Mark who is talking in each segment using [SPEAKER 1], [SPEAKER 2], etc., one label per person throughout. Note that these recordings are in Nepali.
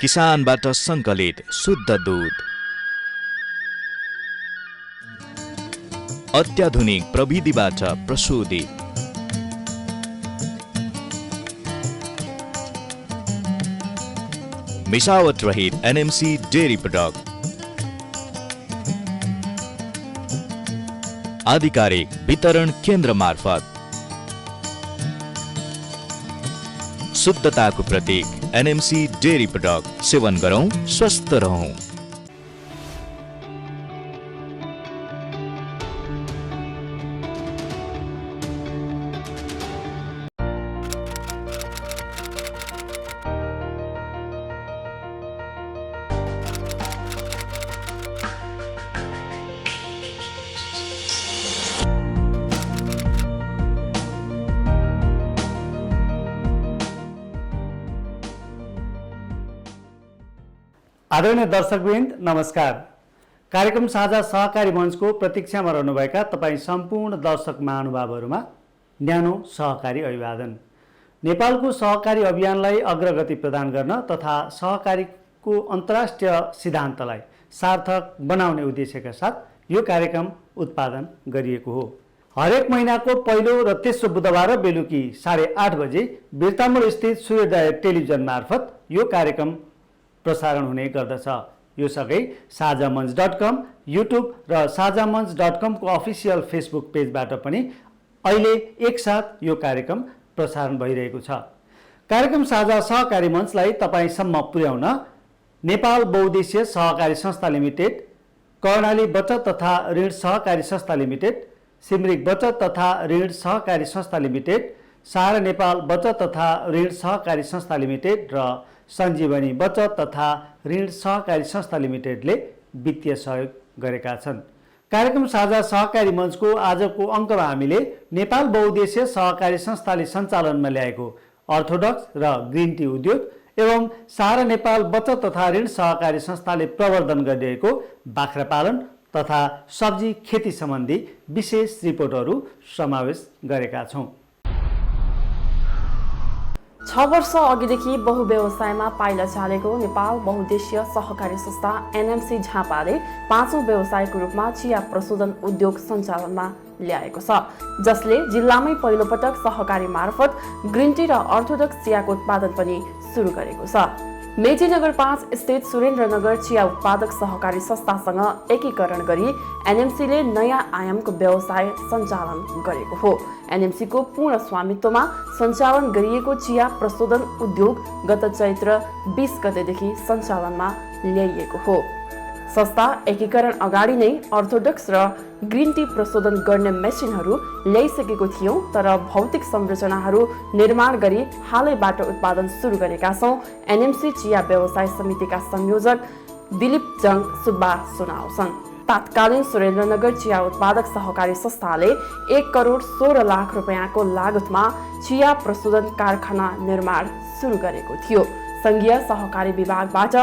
[SPEAKER 1] किसानबाट सङ्कलित शुद्ध दूध, अत्याधुनिक प्रविधिबाट प्रशोधित, मिसावट रहित एनएमसी डेयरी प्रोडक्ट, आधिकारिक वितरण केन्द्र मार्फत शुद्धताको प्रतीक एनएमसी डेयरी प्रोडक्ट सेवन गरौं, स्वस्थ रहौं।
[SPEAKER 2] आदरणीय दर्शकवृन्द नमस्कार। कार्यक्रम साझा सहकारी मञ्चको प्रतीक्षामा रहनुभएका तपाईँ सम्पूर्ण दर्शक महानुभावहरूमा न्यानो सहकारी अभिवादन। नेपालको सहकारी अभियानलाई अग्रगति प्रदान गर्न तथा सहकारीको अन्तर्राष्ट्रिय सिद्धान्तलाई सार्थक बनाउने उद्देश्यका साथ यो कार्यक्रम उत्पादन गरिएको हो। हरेक महिनाको पहिलो र तेस्रो बुधबार बेलुकी 8:30 बजे बिर्तामोड स्थित सूर्योदय टेलिभिजन मार्फत यो कार्यक्रम प्रसारण हुने गर्दछ। यो सँगै साझामञ्च.com, युट्युब र साझामञ्च.com को अफिसियल फेसबुक पेजबाट पनि अहिले एकसाथ यो कार्यक्रम प्रसारण भइरहेको छ। कार्यक्रम साझा सहकारी मञ्चलाई तपाईसम्म पुर्याउन नेपाल बहुउद्देश्य सहकारी संस्था लिमिटेड, कर्णाली बचत तथा ऋण सहकारी संस्था लिमिटेड, सिमरिक बचत तथा ऋण सहकारी संस्था लिमिटेड, सारा नेपाल बचत तथा ऋण सहकारी संस्था लिमिटेड र सञ्जीवनी बचत तथा ऋण सहकारी संस्था लिमिटेडले वित्तीय सहयोग गरेका छन्। कार्यक्रम साझा सहकारी मञ्चको आजको अङ्कमा हामीले नेपाल बहुउद्देश्य सहकारी संस्थाले सञ्चालनमा ल्याएको अर्थोडक्स र ग्रिन टी उद्योग एवं सारा नेपाल बचत तथा ऋण सहकारी संस्थाले प्रवर्धन गरिरहेको बाख्रा पालन तथा सब्जी खेती सम्बन्धी विशेष रिपोर्टहरू समावेश गरेका छौँ।
[SPEAKER 3] 6 वर्ष अघिदेखि बहुव्यवसायमा पाइला चालेको नेपाल बहुउद्देश्य सहकारी संस्था एनएमसी झापाले 5औं व्यवसायको रूपमा चिया प्रशोधन उद्योग सञ्चालनमा ल्याएको छ, जसले जिल्लामै पहिलोपटक सहकारी मार्फत ग्रिन टी र अर्थोडक्स चियाको उत्पादन पनि सुरु गरेको छ। मेचीनगर 5 स्थित सुरेन्द्रनगर चिया उत्पादक सहकारी संस्थासँग एकीकरण गरी एनएमसीले नयाँ आयामको व्यवसाय सञ्चालन गरेको हो। एनएमसीको पूर्ण स्वामित्वमा सञ्चालन गरिएको चिया प्रशोधन उद्योग गत चैत्र 20 गतेदेखि सञ्चालनमा ल्याइएको हो। संस्था एकीकरण अगाडि नै अर्थोडक्स र ग्रिन टी प्रशोधन गर्ने मेसिनहरू ल्याइसकेको थियौं, तर भौतिक संरचनाहरू निर्माण गरी हालैबाट उत्पादन सुरु गरेका छौं। एनएमसी चिया व्यवसाय समितिका संयोजक दिलीप जङ सुब्बा सुनाउँछन्। तात्कालीन सुरेन्द्रनगर चिया उत्पादक सहकारी संस्थाले 1 करोड 16 लाख रुपैयाँको लागतमा चिया प्रशोधन कारखाना निर्माण सुरु गरेको थियो। संघीय सहकारी विभागबाट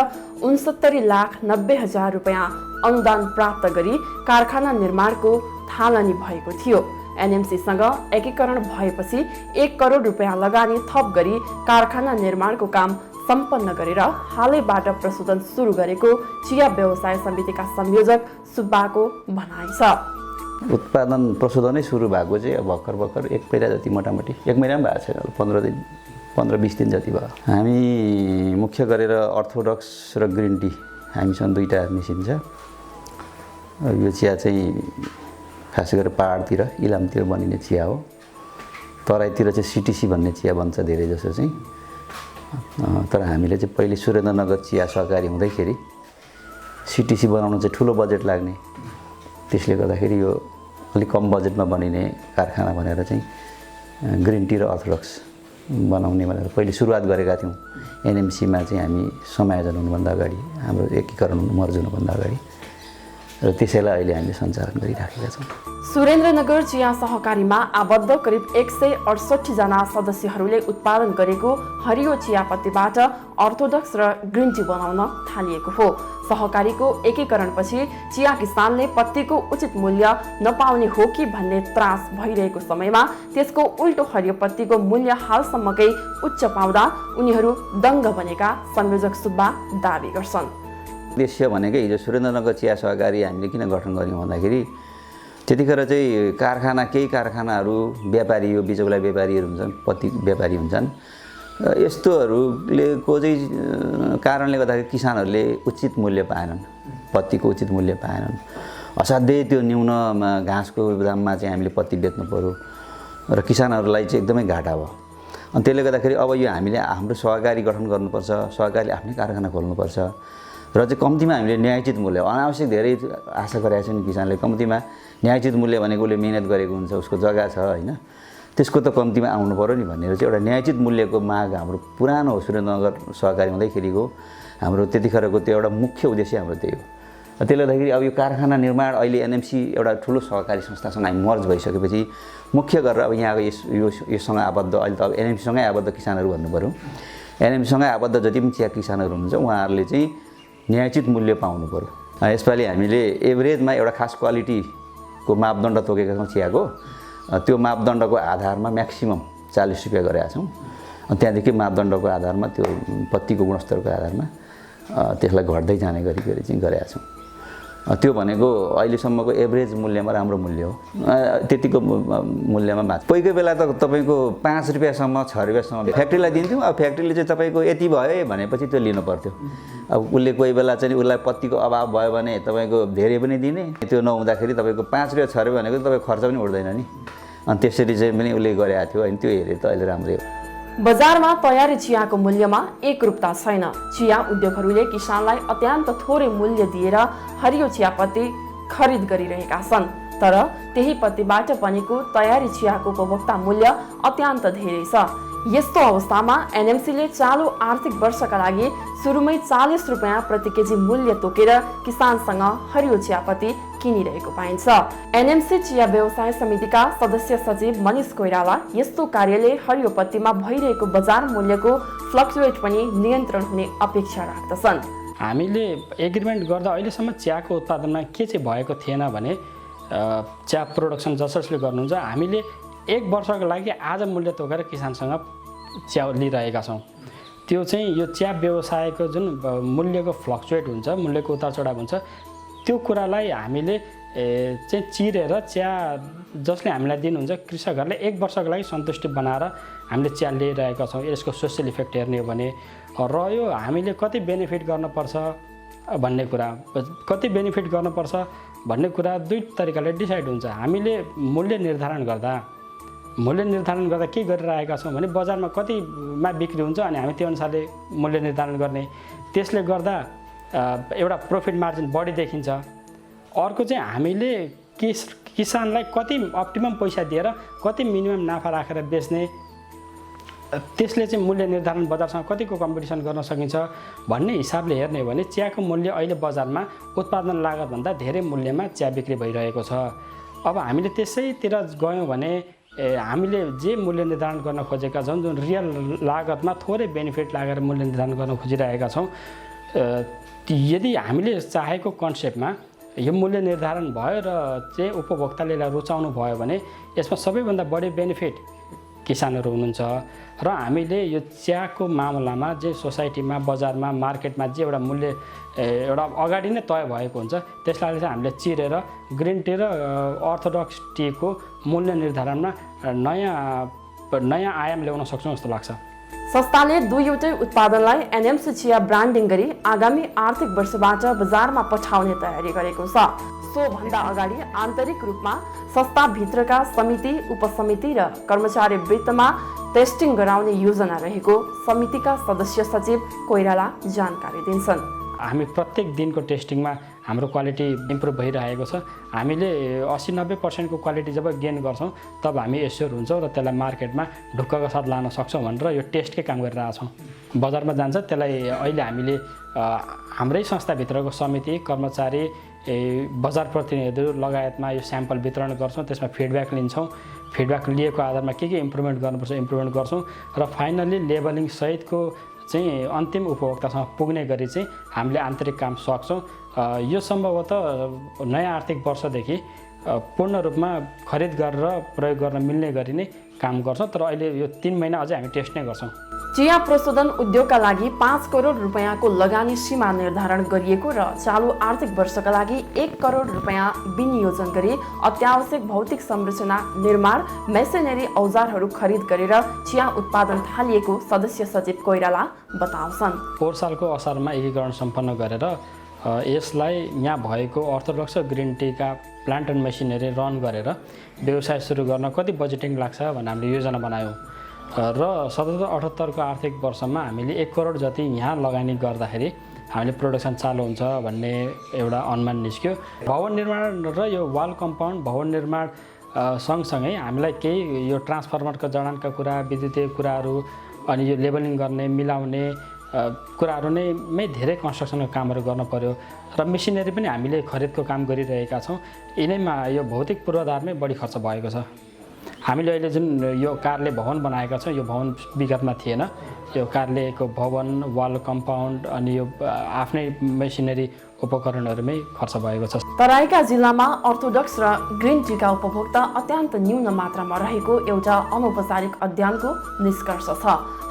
[SPEAKER 3] 69,90,000 रुपैयाँ अनुदान प्राप्त गरी कारखाना निर्माणको थालनी भएको थियो। एनएमसीसँग एकीकरण भएपछि 1 करोड रुपैयाँ लगानी थप गरी कारखाना निर्माणको काम सम्पन्न गरेर हालैबाट प्रशोधन सुरु गरेको चिया व्यवसाय समितिका संयोजक सुब्बाको भनाइ छ।
[SPEAKER 4] उत्पादन प्रशोधनै सुरु भएको चाहिँ भर्खर 1 महिना जति, मोटामोटी 1 महिना पनि भएको छैन, 15-20 दिन जति भयो। हामी मुख्य गरेर अर्थोडक्स र ग्रिन टी हामीसँग 2टा मेसिन छ। यो चिया चाहिँ खास गरेर पहाडतिर इलामतिर बनिने चिया हो। तराईतिर चाहिँ सिटिसी भन्ने चिया बन्छ धेरै जसो चाहिँ। तर हामीले चाहिँ पहिले सुरेन्द्रनगर चिया सहकारी हुँदैखेरि सिटिसी बनाउन चाहिँ ठुलो बजेट लाग्ने, त्यसले गर्दाखेरि यो अलिक कम बजेटमा बनिने कारखाना भनेर चाहिँ ग्रिन टी र अर्थोडक्स बनाउने भनेर पहिले सुरुवात गरेका थियौँ। एनएमसीमा चाहिँ हामी समायोजन हुनुभन्दा अगाडि, हाम्रो एकीकरण मर्ज हुनुभन्दा अगाडि, र त्यसैलाई अहिले हामीले सञ्चालन गरिराखेका छौँ।
[SPEAKER 3] सुरेन्द्रनगर चिया सहकारीमा आबद्ध करिब 168 जना सदस्यहरूले उत्पादन गरेको हरियो चियापत्तीबाट अर्थोडक्स र ग्रिन टी बनाउन थालिएको हो। सहकारीको एकीकरणपछि चिया किसानले पत्तीको उचित मूल्य नपाउने हो कि भन्ने त्रास भइरहेको समयमा त्यसको उल्टो हरियो पत्तीको मूल्य हालसम्मकै उच्च पाउँदा उनीहरू दङ्ग बनेका संयोजक सुब्बा दावी गर्छन्।
[SPEAKER 4] उद्देश्य भनेकै हिजो सुरेन्द्रनगर चिया सहकारी हामीले किन गठन गर्यौँ भन्दाखेरि त्यतिखेर चाहिँ केही कारखानाहरू व्यापारी यो बिचौला व्यापारीहरू हुन्छन्, पत्ती व्यापारी हुन्छन्, यस्तोहरूले को चाहिँ कारणले गर्दाखेरि किसानहरूले उचित मूल्य पाएनन्, पत्तीको उचित मूल्य पाएनन्। असाध्यै त्यो न्यून घाँसको दाममा चाहिँ हामीले पत्ती बेच्नु पर्यो र किसानहरूलाई चाहिँ एकदमै घाटा भयो। अनि त्यसले गर्दाखेरि अब यो हामीले हाम्रो सहकारी गठन गर्नुपर्छ, सहकारीले आफ्नै कारखाना खोल्नुपर्छ र चाहिँ कम्तीमा हामीले न्यायोचित मूल्य, अनावश्यक धेरै आशा गरेका छौँ किसानले, कम्तीमा न्यायोचित मूल्य भनेको उसले मिहिनेत गरेको हुन्छ, उसको जग्गा छ होइन, त्यसको त कम्तीमा आउनु पर्यो नि भनेर चाहिँ एउटा न्यायोचित मूल्यको माग हाम्रो पुरानो सुरेन्द्रनगर सहकारी हुँदैखेरिको हाम्रो त्यतिखेरको त्यो एउटा मुख्य उद्देश्य हाम्रो त्यही हो। त्यसले गर्दाखेरि अब यो कारखाना निर्माण अहिले एनएमसी एउटा ठुलो सहकारी संस्थासँग हामी मर्ज भइसकेपछि मुख्य गरेर अब यहाँको योसँग आबद्ध अहिले त अब एनएमसीसँगै आबद्ध किसानहरू भन्नु पऱ्यो, एनएमसीसँगै आबद्ध जति पनि चिया किसानहरू हुनुहुन्छ उहाँहरूले चाहिँ न्यायोचित मूल्य पाउनु पऱ्यो। यसपालि हामीले एभरेजमा एउटा खास क्वालिटीको मापदण्ड तोकेका छौँ चियाको, त्यो मापदण्डको आधारमा म्याक्सिमम 40 रुपियाँ गरेका छौँ। त्यहाँदेखि मापदण्डको आधारमा त्यो पत्तीको गुणस्तरको आधारमा त्यसलाई घट्दै जाने गरी चाहिँ गरेका छौँ। त्यो भनेको अहिलेसम्मको एभरेज मूल्यमा राम्रो मूल्य हो, त्यतिको मूल्यमा मात्र। कोही कोही बेला त तपाईँको 5 रुपियाँसम्म 6 रुपियाँसम्म फ्याक्ट्रीलाई दिन्थ्यौँ, अब फ्याक्ट्रीले चाहिँ तपाईँको यति भयो भनेपछि त्यो लिनु पर्थ्यो। अब उसले कोही बेला चाहिँ उसलाई पत्तीको अभाव भयो भने तपाईँको धेरै पनि दिने, त्यो नहुँदाखेरि तपाईँको 5 रुपियाँ 6 रुपियाँ भनेको तपाईँको खर्च पनि उठ्दैन नि, अनि त्यसरी चाहिँ पनि उसले गरेको थियो होइन, त्यो हेरेर त अहिले राम्रै हो।
[SPEAKER 3] बजारमा तयारी चियाको मूल्यमा एकरूपता छैन। चिया उद्योगहरूले किसानलाई अत्यन्त थोरै मूल्य दिएर हरियो चियापत्ती खरिद गरिरहेका छन्, तर त्यही पत्तीबाट बनेको तयारी चियाको उपभोक्ता मूल्य अत्यन्त धेरै छ। यस्तो अवस्थामा एनएमसीले चालु आर्थिक वर्षका लागि सुरुमै 40 रुपियाँ प्रति केजी मूल्य तोकेर किसानसँग हरियो चियापत्ती किनिरहेको पाइन्छ। एनएमसी चिया व्यवसाय समितिका सदस्य सचिव मनिष कोइराला यस्तो कार्यले हरियो पत्तीमा भइरहेको बजार मूल्यको फ्लक्चुएट पनि नियन्त्रण हुने अपेक्षा राख्दछन्।
[SPEAKER 5] हामीले एग्रिमेन्ट गर्दा अहिलेसम्म चियाको उत्पादनमा के चाहिँ भएको थिएन भने चिया प्रोडक्सन जसले गर्नुहुन्छ हामीले 1 वर्षको लागि आज मूल्य तोकेर किसानसँग चिया लिइरहेका छौँ। त्यो चाहिँ यो चिया व्यवसायको जुन मूल्यको फ्लक्चुएट हुन्छ, मूल्यको उतार चढाव हुन्छ, त्यो कुरालाई हामीले चाहिँ चिरेर चिया जसले हामीलाई दिनुहुन्छ कृषकहरूले 1 वर्षको लागि सन्तुष्टि बनाएर हामीले चिया लिइरहेका छौँ। यसको सोसियल इफेक्ट हेर्ने हो भने रह्यो हामीले कति बेनिफिट गर्नुपर्छ भन्ने कुरा, कति बेनिफिट गर्नुपर्छ भन्ने कुरा 2 तरिकाले डिसाइड हुन्छ। हामीले मूल्य निर्धारण गर्दा के गरिरहेका छौँ भने बजारमा कतिमा बिक्री हुन्छ अनि हामी त्यो अनुसारले मूल्य निर्धारण गर्ने, त्यसले गर्दा एउटा प्रोफिट मार्जिन बढी देखिन्छ। अर्को चाहिँ हामीले किसानलाई कति अप्टिमम पैसा दिएर कति मिनिमम नाफा राखेर बेच्ने, त्यसले चाहिँ मूल्य निर्धारण बजारसँग कतिको कम्पिटिसन गर्न सकिन्छ भन्ने हिसाबले हेर्ने हो भने चियाको मूल्य अहिले बजारमा उत्पादन लागतभन्दा धेरै मूल्यमा चिया बिक्री भइरहेको छ। अब हामीले त्यसैतिर गयौँ भने हामीले जे मूल्य निर्धारण गर्न खोजेका छौँ, जुन रियल लागतमा थोरै बेनिफिट लागेर मूल्य निर्धारण गर्न खोजिरहेका छौँ, यदि हामीले चाहेको कन्सेप्टमा यो मूल्य निर्धारण भयो र चाहिँ उपभोक्ताले यसलाई रुचाउनु भयो भने यसमा सबैभन्दा बढी बेनिफिट किसानहरू हुनुहुन्छ। र हामीले यो चियाको मामलामा जे सोसाइटीमा, बजारमा, मार्केटमा जे एउटा मूल्य एउटा अगाडि नै तय भएको हुन्छ त्यसलाई चाहिँ हामीले चिरेर ग्रिन टी र अर्थोडक्स टीको मूल्य निर्धारणमा नयाँ आयाम ल्याउन सक्छौँ जस्तो लाग्छ।
[SPEAKER 3] संस्थाले दुईवटै उत्पादनलाई एनएमसी चिया ब्रान्डिङ गरी आगामी आर्थिक वर्षबाट बजारमा पठाउने तयारी गरेको छ। सोभन्दा अगाडि आन्तरिक रूपमा संस्थाभित्रका समिति, उपसमिति र कर्मचारी वृत्तमा टेस्टिङ गराउने योजना रहेको समितिका सदस्य सचिव कोइराला जानकारी दिन्छन्।
[SPEAKER 5] हामी प्रत्येक दिनको टेस्टिङमा हाम्रो क्वालिटी इम्प्रुभ भइरहेको छ। हामीले 80-90% को क्वालिटी जब गेन गर्छौँ तब हामी एस्योर हुन्छौँ र त्यसलाई मार्केटमा ढुक्कको साथ लान सक्छौँ भनेर यो टेस्टकै काम गरिरहेछौँ। बजारमा जान्छ त्यसलाई अहिले हामीले हाम्रै संस्थाभित्रको समिति, कर्मचारी, बजार प्रतिनिधिहरू लगायतमा यो स्याम्पल वितरण गर्छौँ, त्यसमा फिडब्याक लिन्छौँ। फिडब्याक लिएको आधारमा के इम्प्रुभमेन्ट गर्नुपर्छ इम्प्रुभमेन्ट गर्छौँ र फाइनल्ली लेबलिङ सहितको चाहिँ अन्तिम उपभोक्तासँग पुग्ने गरी चाहिँ हामीले आन्तरिक काम सक्छौँ। यो सम्भवतः नयाँ आर्थिक वर्षदेखि पूर्ण रूपमा खरिद गरेर प्रयोग गर्न मिल्ने गरी नै काम गर्छौँ। तर अहिले यो 3 महिना अझै हामी टेस्ट नै गर्छौँ।
[SPEAKER 3] चिया प्रशोधन उद्योगका लागि 5 करोड रुपैयाँको लगानी सीमा निर्धारण गरिएको र चालु आर्थिक वर्षका लागि 1 करोड रुपैयाँ विनियोजन गरी अत्यावश्यक भौतिक संरचना निर्माण, मेसिनरी औजारहरू खरिद गरेर चिया उत्पादन थालिएको सदस्य सचिव कोइराला बताउँछन्।
[SPEAKER 5] पोहोर सालको असारमा एकीकरण सम्पन्न गरेर यसलाई यहाँ भएको अर्थोडक्स ग्रिन टीका प्लान्ट एन्ड मेसिनरी रन गरेर व्यवसाय सुरु गर्न कति बजेटिङ लाग्छ भनेर हामीले योजना बनायौँ र 77-78 को आर्थिक वर्षमा हामीले 1 करोड जति यहाँ लगानी गर्दाखेरि हामीले प्रोडक्सन चालु हुन्छ भन्ने एउटा अनुमान निस्क्यो। भवन निर्माण र यो वाल कम्पाउन्ड भवन निर्माण सँगसँगै हामीलाई केही यो ट्रान्सफर्मरको जडानका कुरा, विद्युतीय कुराहरू अनि यो लेबलिङ गर्ने मिलाउने कुराहरू नै धेरै कन्स्ट्रक्सनको कामहरू गर्न पर्यो र मेसिनरी पनि हामीले खरिदको काम गरिरहेका छौँ। यिनैमा यो भौतिक पूर्वाधारमै बढी खर्च भएको छ। हामीले अहिले जुन यो कार्यालय भवन बनाएका छौँ, यो भवन विगतमा थिएन। यो कार्यालयको भवन, वाल कम्पाउन्ड अनि यो आफ्नै मेसिनरी उपकरणहरूमै खर्च भएको छ।
[SPEAKER 3] तराईका जिल्लामा अर्थोडक्स र ग्रिन टीका उपभोक्ता अत्यन्त न्यून मात्रामा रहेको एउटा अनौपचारिक अध्ययनको निष्कर्ष छ।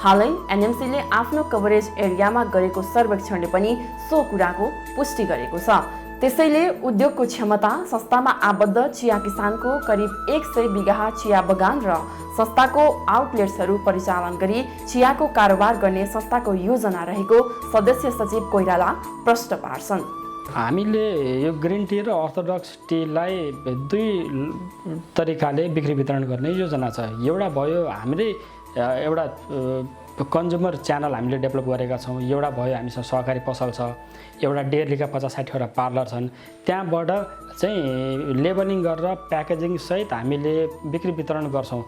[SPEAKER 3] हालै एनएमसीले आफ्नो कभरेज एरियामा गरेको सर्वेक्षणले पनि सो कुराको पुष्टि गरेको छ। त्यसैले उद्योगको क्षमता, संस्थामा आबद्ध चिया किसानको करिब 100 बिघा चिया बगान र संस्थाको आउटलेट्सहरू परिचालन गरी चियाको कारोबार गर्ने संस्थाको योजना रहेको सदस्य सचिव कोइराला प्रश्न पार्छन्।
[SPEAKER 5] हामीले यो ग्रिन टी र अर्थोडक्स टीलाई 2 तरिकाले बिक्री वितरण गर्ने योजना छ। एउटा भयो हामीले एउटा कन्ज्युमर च्यानल हामीले डेभलप गरेका छौँ। एउटा भयो हामीसँग सहकारी पसल छ, एउटा डेयरीका 50-60 वटा पार्लर छन्। त्यहाँबाट चाहिँ लेबलिङ गरेर प्याकेजिङ सहित हामीले बिक्री वितरण गर्छौँ।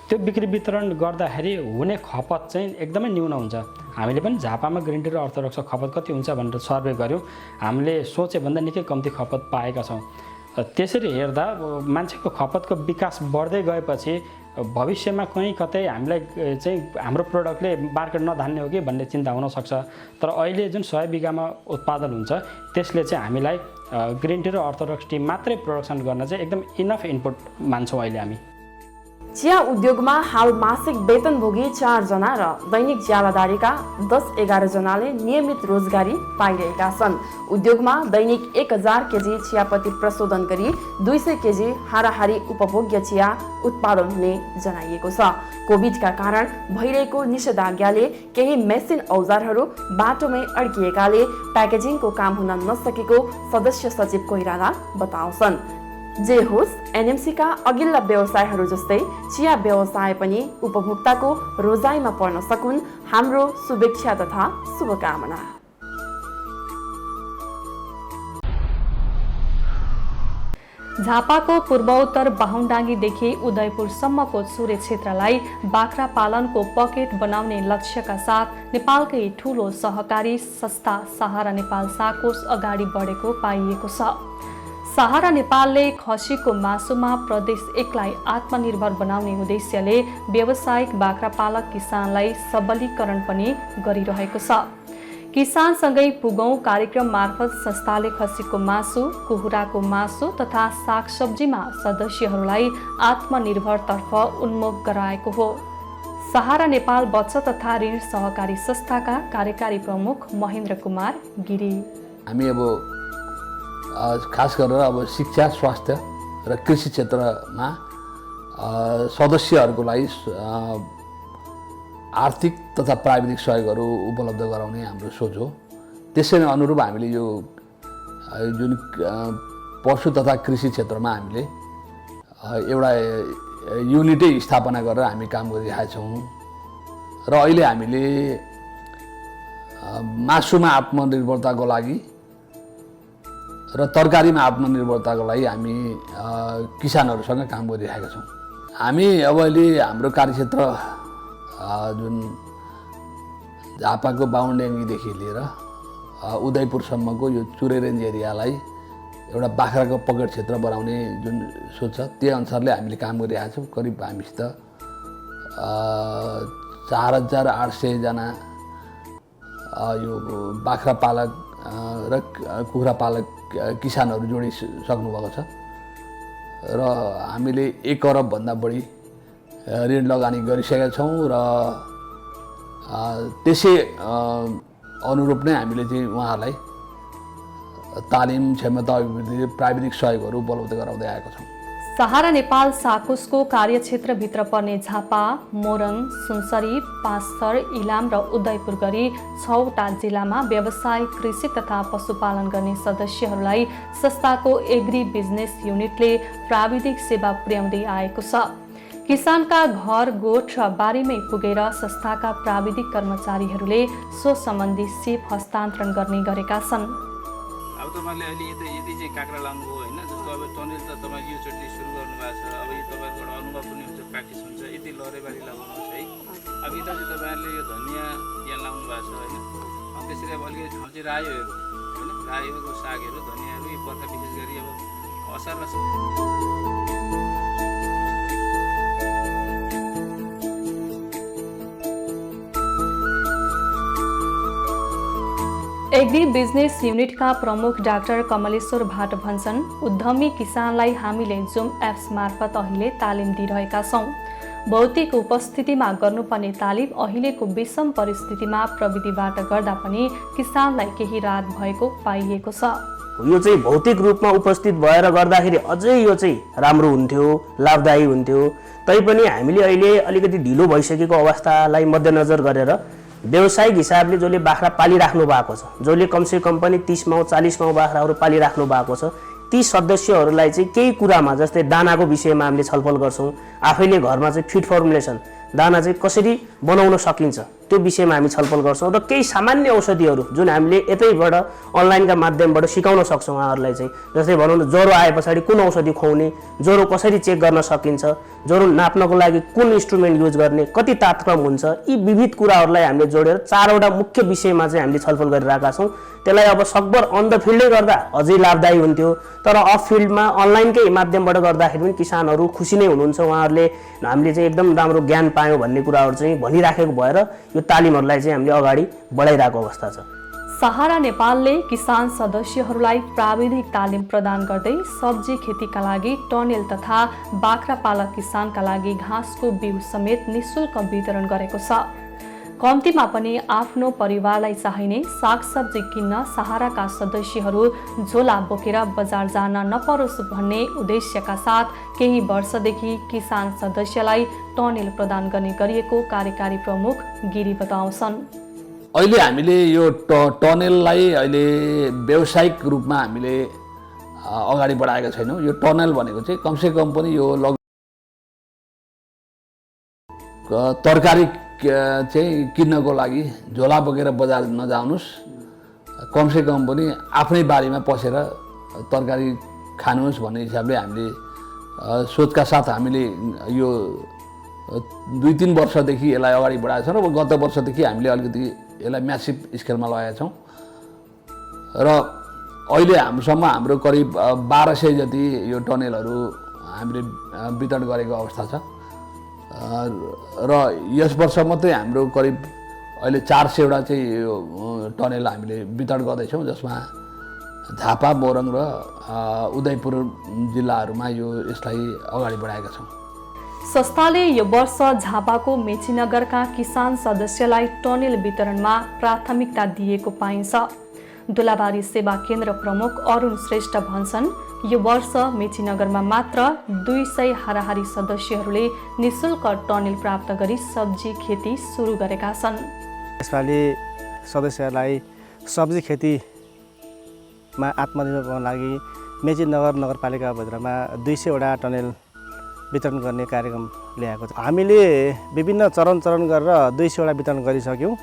[SPEAKER 5] त्यो बिक्री वितरण गर्दाखेरि हुने खपत चाहिँ एकदमै न्यून हुन्छ। हामीले पनि झापामा ग्रिन टी र अर्थोडक्सको खपत कति हुन्छ भनेर सर्वे गऱ्यौँ। हामीले सोचेभन्दा निकै कम्ती खपत पाएका छौँ। त्यसरी हेर्दा मान्छेको खपतको विकास बढ्दै गएपछि भविष्यमा कहीँ कतै हामीलाई चाहिँ हाम्रो प्रोडक्टले मार्केट नधान्ने हो कि भन्ने चिन्ता हुनसक्छ। तर अहिले जुन 100 बिघामा उत्पादन हुन्छ त्यसले चाहिँ हामीलाई ग्रिन टी र अर्थोडक्स टी मात्रै प्रोडक्सन गर्न चाहिँ एकदम इनफ इनपुट मान्छौँ अहिले हामी।
[SPEAKER 3] चिया उद्योगमा हाल मासिक वेतनभोगी 4 जना र दैनिक ज्यालादारीका 10-11 जनाले नियमित रोजगारी पाइरहेका छन्। उद्योगमा दैनिक 1000 केजी चियापत्ती प्रशोधन गरी 200 केजी हाराहारी उपभोग्य चिया उत्पादन हुने जनाइएको छ। कोभिडका कारण भइरहेको निषेधाज्ञाले केही मेसिन औजारहरू बाटोमै अड्किएकाले प्याकेजिङको काम हुन नसकेको सदस्य सचिव कोइराला बताउँछन्। जे होस्, एनएमसीका अघिल्ला व्यवसायहरू जस्तै चिया व्यवसाय पनि उपभोक्ताको रोजाइमा पर्न सकुन्, हाम्रो शुभेच्छा तथा शुभकामना।
[SPEAKER 6] झापाको पूर्वोत्तर बाहुनडाङ्गीदेखि उदयपुरसम्मको चुरे क्षेत्रलाई बाख्रा पालनको पकेट बनाउने लक्ष्यका साथ नेपालकै ठूलो सहकारी संस्था सहारा नेपाल साकोस अगाडि बढेको पाइएको छ। सहारा नेपालले खसीको मासुमा प्रदेश 1लाई आत्मनिर्भर बनाउने उद्देश्यले व्यावसायिक बाख्रा पालक किसानलाई सबलीकरण पनि गरिरहेको छ। किसानसँगै पुगौँ कार्यक्रम मार्फत संस्थाले खसीको मासु, कुखुराको मासु तथा सागसब्जीमा सदस्यहरूलाई आत्मनिर्भरतर्फ उन्मुख गराएको हो। सहारा नेपाल बचत तथा ऋण सहकारी संस्थाका कार्यकारी प्रमुख महेन्द्र कुमार गिरी।
[SPEAKER 7] हामी अब खास गरेर अब शिक्षा, स्वास्थ्य र कृषि क्षेत्रमा सदस्यहरूको लागि आर्थिक तथा प्राविधिक सहयोगहरू उपलब्ध गराउने हाम्रो सोच हो। त्यसै अनुरूप हामीले यो जुन पशु तथा कृषि क्षेत्रमा हामीले एउटा युनिटै स्थापना गरेर हामी काम गरिरहेका छौँ र अहिले हामीले मासुमा आत्मनिर्भरताको लागि र तरकारीमा आत्मनिर्भरताको लागि हामी किसानहरूसँग काम गरिरहेका छौँ। हामी अब अहिले हाम्रो कार्यक्षेत्र जुन झापाको बाहुनडाङ्गीदेखि लिएर उदयपुरसम्मको यो चुरे रेन्ज एरियालाई एउटा बाख्राको पकेट क्षेत्र बनाउने जुन सोच छ त्यही अनुसारले हामीले काम गरिरहेका छौँ। करिब हामीसित 4800 जना यो बाख्रा पालक र कुखुरा पालक किसानहरू जोडिसक्नुभएको छ र हामीले 1 अरबभन्दा बढी ऋण लगानी गरिसकेका छौँ र त्यसै अनुरूप नै हामीले चाहिँ उहाँहरूलाई तालिम क्षमता अभिवृद्धि प्राविधिक सहयोगहरू उपलब्ध गराउँदै आएको छौँ।
[SPEAKER 6] सहारा नेपाल साकुसको कार्यक्षेत्रभित्र पर्ने झापा, मोरङ, सुनसरी, पाँचथर, इलाम र उदयपुर गरी 6वटा जिल्लामा व्यवसाय, कृषि तथा पशुपालन गर्ने सदस्यहरूलाई संस्थाको एग्री बिजनेस युनिटले प्राविधिक सेवा पुर्याउँदै आएको छ। किसानका घर, गोठ र बारीमै पुगेर संस्थाका प्राविधिक कर्मचारीहरूले सो सम्बन्धी सिप हस्तान्तरण गर्ने गरेका छन्।
[SPEAKER 8] अब तपाईँले अहिले यति चाहिँ काँक्रा लाउनुभयो होइन, जस्तो अब टनेल त तपाईँले योचोटि सुरु गर्नुभएको छ, अब यो तपाईँको एउटा अनुभव पनि हुन्छ, प्र्याक्टिस हुन्छ, यति लरेबारी लगाउनुहोस् है। अब यता चाहिँ तपाईँहरूले यो धनियाँ यहाँ लाउनु भएको छ होइन, त्यसरी अब अलिकति ठाउँ चाहिँ रायोहरू होइन, रायोको सागहरू, धनियाँहरू यो बर्खा विशेष गरी अब असार र
[SPEAKER 6] एग्री बिजनेस युनिटका प्रमुख डाक्टर कमलेश्वर भाट भन्छन्, उद्यमी किसानलाई हामीले जुम एप्स मार्फत अहिले तालिम दिइरहेका छौँ। भौतिक उपस्थितिमा गर्नुपर्ने तालिम अहिलेको विषम परिस्थितिमा प्रविधिबाट गर्दा पनि किसानलाई केही राहत भएको पाइएको छ।
[SPEAKER 9] यो चाहिँ भौतिक रूपमा उपस्थित भएर गर्दाखेरि अझै यो चाहिँ राम्रो हुन्थ्यो, लाभदायी हुन्थ्यो। तैपनि हामीले अहिले अलिकति ढिलो भइसकेको अवस्थालाई मध्यनजर गरेर व्यावसायिक हिसाबले जसले बाख्रा पालिराख्नु भएको छ, जसले कमसेकम पनि 30 माउ 40 माउ बाख्राहरू पालिराख्नु भएको छ, ती सदस्यहरूलाई चाहिँ केही कुरामा जस्तै दानाको विषयमा हामीले छलफल गर्छौँ। आफैले घरमा चाहिँ फिड फर्मुलेसन दाना चाहिँ कसरी बनाउन सकिन्छ त्यो विषयमा हामी छलफल गर्छौँ र केही सामान्य औषधिहरू जुन हामीले यतैबाट अनलाइनका माध्यमबाट सिकाउन सक्छौँ उहाँहरूलाई चाहिँ। जस्तै भनौँ न, ज्वरो आए पछाडि कुन औषधि खुवाउने, ज्वरो कसरी चेक गर्न सकिन्छ, ज्वरो नाप्नको लागि कुन इन्स्ट्रुमेन्ट युज गर्ने, कति तापक्रम हुन्छ, यी विविध कुराहरूलाई हामीले जोडेर 4वटा मुख्य विषयमा चाहिँ हामीले छलफल गरिरहेका छौँ। त्यसलाई अब सकभर अन द फिल्डै गर्दा अझै लाभदायी हुन्थ्यो, तर अफ फिल्डमा अनलाइनकै माध्यमबाट गर्दाखेरि पनि किसानहरू खुसी नै हुनुहुन्छ। उहाँहरूले हामीले चाहिँ एकदम राम्रो ज्ञान पायौँ भन्ने कुराहरू चाहिँ भनिराखेको भएर यो तालिमहरूलाई चाहिँ हामीले अगाडि बढाइरहेको अवस्था छ।
[SPEAKER 6] सहारा नेपालले किसान सदस्यहरूलाई प्राविधिक तालिम प्रदान गर्दै सब्जी खेतीका लागि टनेल तथा बाख्रा पालक किसानका लागि घाँसको बिउ समेत निःशुल्क वितरण गरेको छ। कम्तीमा पनि आफ्नो परिवारलाई चाहिने सागसब्जी किन्न सहाराका सदस्यहरू झोला बोकेर बजार जान नपरोस् भन्ने उद्देश्यका साथ केही वर्षदेखि किसान सदस्यलाई टनेल प्रदान गर्ने गरिएको कार्यकारी प्रमुख गिरी बताउँछन्।
[SPEAKER 7] अहिले हामीले यो टनेललाई अहिले व्यावसायिक रूपमा हामीले अगाडि बढाएका छैनौँ। यो टनेल भनेको चाहिँ कमसेकम पनि यो तरकारी चाहिँ किन्नको लागि झोला बोकेर बजार नजाउनुहोस्, कमसेकम पनि आफ्नै बारीमा पसेर तरकारी खानुहोस् भन्ने हिसाबले हामीले सोचका साथ हामीले यो 2-3 वर्षदेखि यसलाई अगाडि बढाएका छौँ र गत वर्षदेखि हामीले अलिकति यसलाई म्यासिभ स्केलमा लगाएका छौँ र अहिले हाम्रो करिब 1200 जति यो टनेलहरू हामीले वितरण गरेको अवस्था छ र यस वर्ष मात्रै हाम्रो करिब अहिले 400वटा चाहिँ यो टनेल हामीले वितरण गर्दैछौँ, जसमा झापा, मोरङ र उदयपुर जिल्लाहरूमा यसलाई अगाडि बढाएका छौँ।
[SPEAKER 6] संस्थाले यो वर्ष झापाको मेचीनगरका किसान सदस्यलाई टनेल वितरणमा प्राथमिकता दिएको पाइन्छ। दुलाबारी सेवा केन्द्र प्रमुख अरुण श्रेष्ठ भन्छन्, यो वर्ष मेचीनगरमा मात्र 200 हाराहारी सदस्यहरूले निःशुल्क टनेल प्राप्त गरी सब्जी खेती सुरु गरेका छन्।
[SPEAKER 10] यसपालि सदस्यहरूलाई सब्जी खेतीमा आत्मनिर्भर बनाउन लागि मेचीनगर नगरपालिकाभित्रमा 200वटा टनेल वितरण गर्ने कार्यक्रम ल्याएको छ। हामीले विभिन्न चरण गरेर 200वटा वितरण गरिसक्यौँ।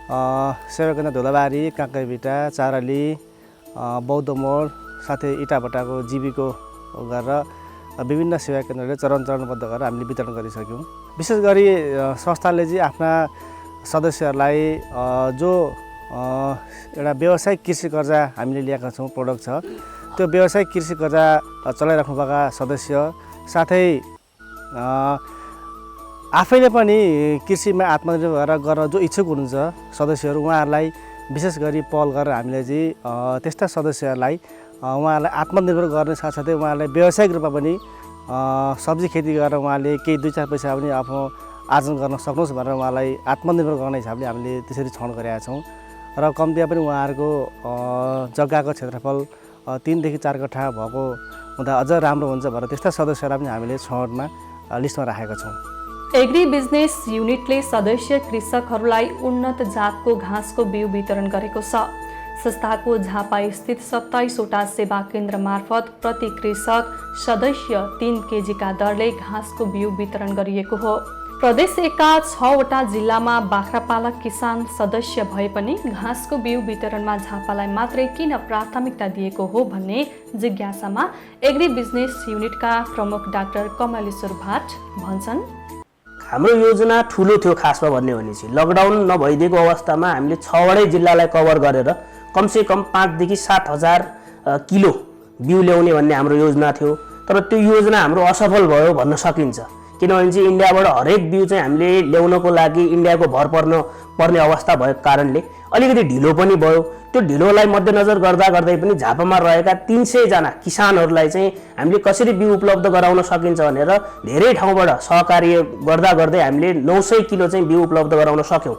[SPEAKER 10] सेवाकेन्द्र धुलाबारी, काँक्रेभिटा, चाराली, बौद्ध मोड साथै इटाभट्टाको जीबीको गरेर विभिन्न सेवा केन्द्रहरूले चरणबद्ध गरेर हामीले वितरण गरिसक्यौँ। विशेष गरी संस्थाले चाहिँ आफ्ना सदस्यहरूलाई जो एउटा व्यावसायिक कृषि कर्जा हामीले लिएका छौँ, प्रोडक्ट छ, त्यो व्यावसायिक कृषि कर्जा चलाइराख्नुभएका सदस्य साथै आफैले पनि कृषिमा आत्मनिर्भर गर्न जो इच्छुक हुनुहुन्छ सदस्यहरू, उहाँहरूलाई विशेष गरी पहल गरेर हामीले चाहिँ त्यस्ता सदस्यहरूलाई उहाँहरूलाई आत्मनिर्भर गर्ने साथसाथै उहाँहरूलाई व्यावसायिक रूपमा पनि सब्जी खेती गरेर उहाँले केही 2-4 पैसा पनि आफ्नो आर्जन गर्न सक्नुहोस् भनेर उहाँलाई आत्मनिर्भर गर्ने हिसाबले हामीले त्यसरी छनौट गरेका छौँ र कम्तीमा पनि उहाँहरूको जग्गाको क्षेत्रफल 3 देखि 4 कट्ठा भएको हुँदा अझ राम्रो हुन्छ भनेर त्यस्ता सदस्यहरूलाई पनि हामीले छनौटमा लिस्टमा राखेका छौँ।
[SPEAKER 6] एग्री बिजनेस युनिटले सदस्य कृषकहरूलाई उन्नत जातको घाँसको बिउ वितरण गरेको छ। संस्थाको झापा स्थित 27वटा सेवा केन्द्र मार्फत प्रति कृषक सदस्य 3 केजीका दरले घाँसको बिउ वितरण गरिएको हो। प्रदेश 1 का 6वटा जिल्लामा बाख्रा पालक किसान सदस्य भए पनि घाँसको बिउ वितरणमा झापालाई मात्रै किन प्राथमिकता दिएको हो भन्ने जिज्ञासामा एग्री बिजनेस युनिटका प्रमुख डाक्टर कमलेश्वर भाट भन्छन्,
[SPEAKER 9] हाम्रो योजना ठुलो थियो खासमा भन्ने भने चाहिँ लकडाउन नभइदिएको अवस्थामा हामीले 6वटै जिल्लालाई कभर गरेर कमसेकम 5 देखि 7 हजार किलो बिउ ल्याउने भन्ने हाम्रो योजना थियो। तर त्यो योजना हाम्रो असफल भयो भन्न सकिन्छ, किनभने चाहिँ इन्डियाबाट हरेक बिउ चाहिँ हामीले ल्याउनको लागि इन्डियाको भर पर्ने अवस्था भएको कारणले अलिकति ढिलो पनि भयो। त्यो ढिलोलाई मध्यनजर गर्दै पनि झापामा रहेका 300 जना किसानहरूलाई चाहिँ हामीले कसरी बिउ उपलब्ध गराउन सकिन्छ भनेर धेरै ठाउँबाट सहकार्य गर्दै हामीले 900 किलो चाहिँ बिउ उपलब्ध गराउन सक्यौँ।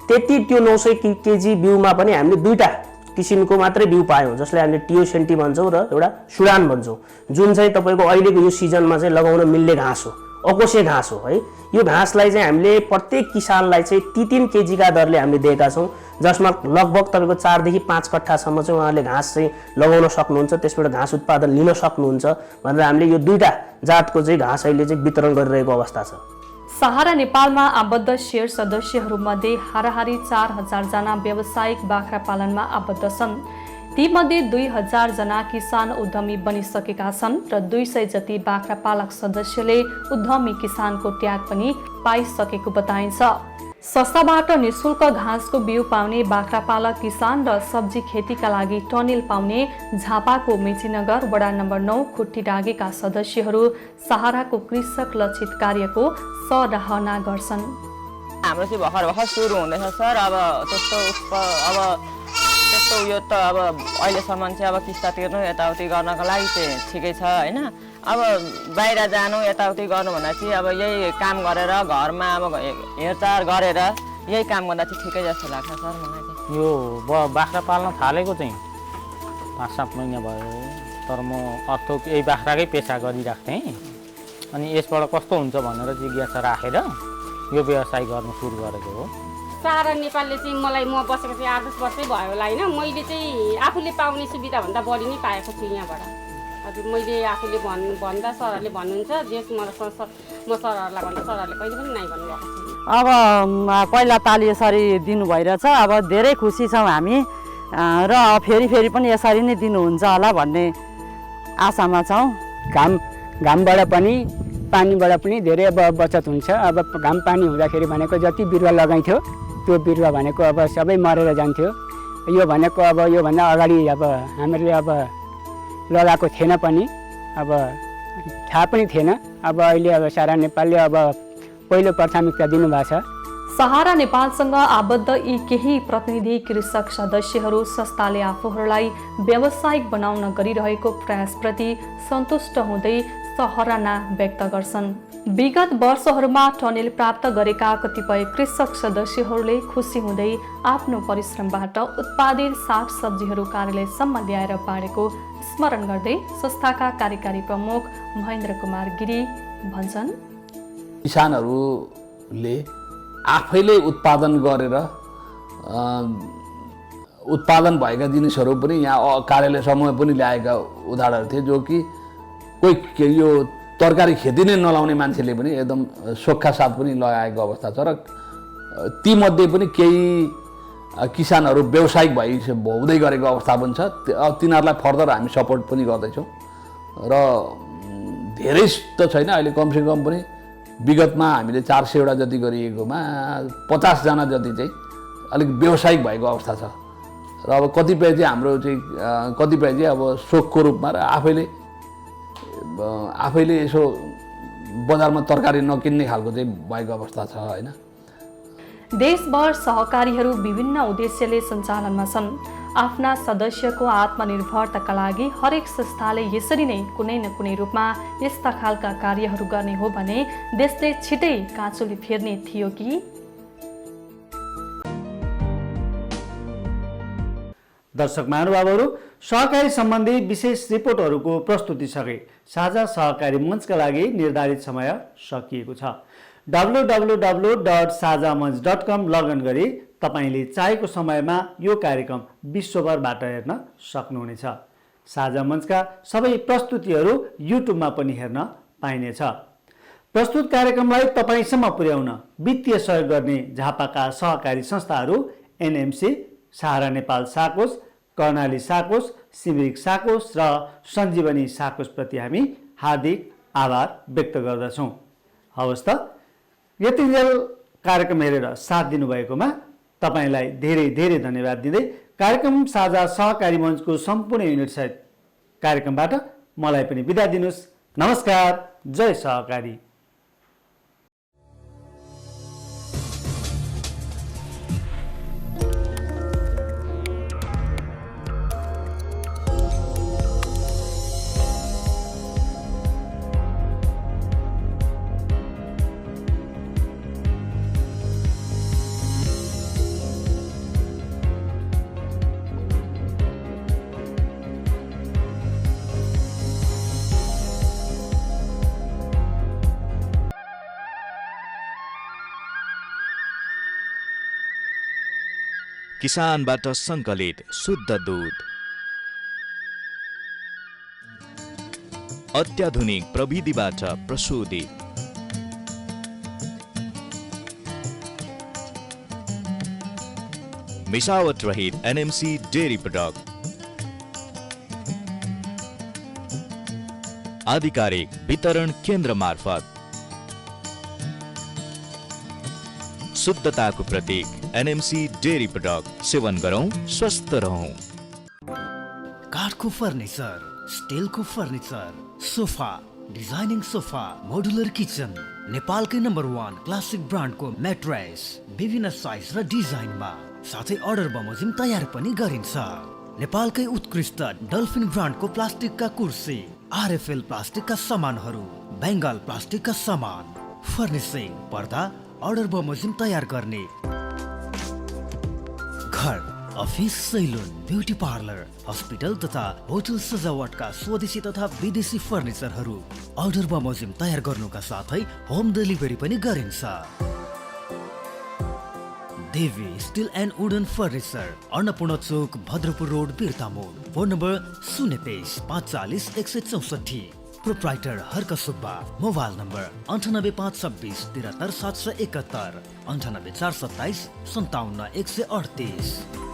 [SPEAKER 9] त्यति त्यो 900 केजी बिउमा पनि हामीले 2टा किसिमको मात्रै बिउ पायौँ, जसलाई हामीले टियो सेन्टी भन्छौँ र एउटा सुडान भन्छौँ, जुन चाहिँ तपाईँको अहिलेको यो सिजनमा चाहिँ लगाउन मिल्ने घाँस हो, अकोसे घाँस हो है। यो घाँसलाई चाहिँ हामीले प्रत्येक किसानलाई चाहिँ 3 केजीका दरले हामीले दिएका छौँ, जसमा लगभग तपाईँको 4 देखि 5 कट्ठासम्म चाहिँ उहाँले घाँस चाहिँ लगाउन सक्नुहुन्छ, त्यसबाट घाँस उत्पादन लिन सक्नुहुन्छ भनेर हामीले यो 2टा जातको चाहिँ घाँस अहिले चाहिँ वितरण गरिरहेको अवस्था छ।
[SPEAKER 6] सहारा नेपालमा आबद्ध शेयर सदस्यहरूमध्ये हाराहारी 4000 जना व्यावसायिक बाख्रा पालनमा आबद्ध छन्। तीमध्ये 2000 जना किसान उद्यमी बनिसकेका छन् र 200 जति बाख्रा पालक सदस्यले उद्यमी किसानको ट्याग पनि पाइसकेको बताइन्छ। संस्थाबाट निःशुल्क घाँसको बिउ पाउने बाख्रा पालक किसान र सब्जी खेतीका लागि टनेल पाउने झापाको मेचीनगर वडा नम्बर 9 खुट्टीडाँगेका सदस्यहरू सहाराको कृषक लक्षित कार्यको सराहना गर्छन्।
[SPEAKER 11] हाम्रो चाहिँ भर्खर सुरु हुँदैछ सर। अब त्यस्तो उयो त अब अहिलेसम्म चाहिँ अब किस्ता तिर्नु यताउति गर्नको लागि चाहिँ ठिकै छ होइन। अब बाहिर जानु यताउति गर्नुभन्दा चाहिँ अब यही काम गरेर घरमा अब हेरचाह गरेर यही काम गर्दा चाहिँ ठिकै जस्तो लाग्छ सर मलाई चाहिँ।
[SPEAKER 12] यो बाख्रा पाल्न थालेको चाहिँ 5-7 महिना भयो, तर म अर्को यही बाख्राकै पेसा गरिरहेको थिएँ। अनि यसबाट कस्तो हुन्छ भनेर जिज्ञासा राखेर यो व्यवसाय गर्न सुरु गरेको हो।
[SPEAKER 13] सहारा नेपालले चाहिँ मलाई म बसेको चाहिँ 8-10 वर्षै भयो होला होइन। मैले चाहिँ आफूले पाउने सुविधाभन्दा बढी नै पाएको छु यहाँबाट। हजुर मैले आफूले भन्दा सरहरूले भन्नुहुन्छ जे म सरहरूलाई भन्दा सरहरूले कहिले पनि नाइ भन्नुभएको छैन।
[SPEAKER 14] अब पहिला पालि यसरी दिनु भइरहेछ, अब धेरै खुसी छौँ हामी र फेरि पनि यसरी नै दिनुहुन्छ होला भन्ने आशामा छौँ।
[SPEAKER 15] घामबाट पनि पानीबाट पनि धेरै अब बचत हुन्छ। अब घाम पानी हुँदाखेरि भनेको जति बिरुवा लगाइथ्यो त्यो बिरुवा भनेको अब सबै मरेर जान्थ्यो। यो भनेको अब योभन्दा अगाडि अब हामीले अब लगाएको थिएन पनि, अब थाहा पनि थिएन। अब अहिले अब सहारा नेपालले अब पहिलो प्राथमिकता दिनुभएको छ।
[SPEAKER 6] सहारा नेपालसँग आबद्ध यी केही प्रतिनिधि कृषक सदस्यहरू संस्थाले आफूहरूलाई व्यावसायिक बनाउन गरिरहेको प्रयासप्रति सन्तुष्ट हुँदै सराहना व्यक्त गर्छन्। विगत वर्षहरूमा टनेल प्राप्त गरेका कतिपय कृषक सदस्यहरूले खुसी हुँदै आफ्नो परिश्रमबाट उत्पादित साग सब्जीहरू कार्यालयसम्म ल्याएर बाँडेको स्मरण गर्दै संस्थाका कार्यकारी प्रमुख महेन्द्र कुमार गिरी भन्छन्,
[SPEAKER 7] किसानहरूले आफैले उत्पादन गरेर उत्पादन भएका जिनिसहरू पनि यहाँ कार्यालयसम्म पनि ल्याएका उदाहरणहरू थिए, जो कि कोही यो तरकारी खेती नै नलाउने मान्छेले पनि एकदम सोखका साथ पनि लगाएको अवस्था छ। र तीमध्ये पनि केही किसानहरू व्यावसायिक हुँदै गरेको अवस्था पनि छ। तिनीहरूलाई फर्दर हामी सपोर्ट पनि गर्दैछौँ र धेरै त छैन अहिले, कमसेकम पनि विगतमा हामीले 400 वटा जति गरिएकोमा 50 जना जति चाहिँ अलिक व्यावसायिक भएको अवस्था छ। र अब कतिपय चाहिँ हाम्रो चाहिँ अब सोखको रूपमा र आफैले यसो बजारमा तरकारी नकिन्ने खालको चाहिँ भएको अवस्था छ होइन।
[SPEAKER 6] देशभर सहकारीहरू विभिन्न उद्देश्यले सञ्चालनमा छन्। आफ्ना सदस्यको आत्मनिर्भरताका लागि हरेक संस्थाले यसरी नै कुनै न कुनै रूपमा यस्ता खालका कार्यहरू गर्ने हो भने देशले छिटै काँचुली फेर्ने थियो कि?
[SPEAKER 2] दर्शक महानुभावहरू, सहकारी सम्बन्धी विशेष रिपोर्टहरूको प्रस्तुति सके साझा सहकारी मञ्चका लागि निर्धारित समय सकिएको छ। www.sajamanch.com लगइन गरी तपाईले चाहेको समयमा यो कार्यक्रम विश्वभरबाट हेर्न सक्नुहुनेछ। साझा मञ्चका सबै प्रस्तुतिहरू युट्युबमा पनि हेर्न पाइनेछ। प्रस्तुत कार्यक्रमलाई तपाईसम्म पुर्याउन वित्तीय सहयोग गर्ने झापाका सहकारी संस्थाहरू एनएमसी, सहारा नेपाल साकोस, कर्णाली साकोस, सिमिरिक साकोस र सञ्जीवनी साकोस प्रति हामी हार्दिक आभार व्यक्त गर्दछौँ। हवस् त, यतिन्जेल कार्यक्रम हेरेर साथ दिनुभएकोमा तपाईलाई धेरै धेरै धन्यवाद दिँदै कार्यक्रम साझा सहकारी मञ्चको सम्पूर्ण युनिट सहित कार्यक्रमबाट मलाई पनि बिदा दिनुहोस्। नमस्कार, जय सहकारी।
[SPEAKER 1] किसानबाट सङ्कलित शुद्ध दूध, अत्याधुनिक प्रविधिबाट प्रशोधित, मिसावट रहित एनएमसी डेयरी प्रोडक्ट, आधिकारिक वितरण केन्द्र मार्फत शुद्धताको प्रतीक एनएमसी डेयरी प्रोडक्ट सेवन गरौँ, स्वस्थ रहौँ।
[SPEAKER 16] काठको फर्निचर, स्टिलको furniture, sofa, designing sofa, modular kitchen, नेपालकै नम्बर 1 क्लासिक ब्रान्डको म्याट्रेस विभिन्न साइज र डिजाइनमा, साथै अर्डर बमोजिम तयार पनि गरिन्छ। नेपालकै उत्कृष्ट डल्फिन ब्रान्डको प्लास्टिकका कुर्सी, आरएफएल प्लास्टिकका सामानहरू, बेङ्गाल प्लास्टिकका सामान, फर्निसिङ, पर्दा अर्डर बमोजिम तयार गर्ने, घर, office, salon, beauty parlour, hospital तथा होटल सजावटका स्वदेशी तथा विदेशी फर्निचरहरू अर्डर बमोजिम तयार गर्नुका साथै होम डेलिभरी पनि गरिन्छ। Devi steel and wooden furniture, Annapurna Chowk, Bhadrapur road, Birtamod. Phone number 023 540 164। Proprietor Harka Subba. Mobile number 98526 73 771, 98427 57 138।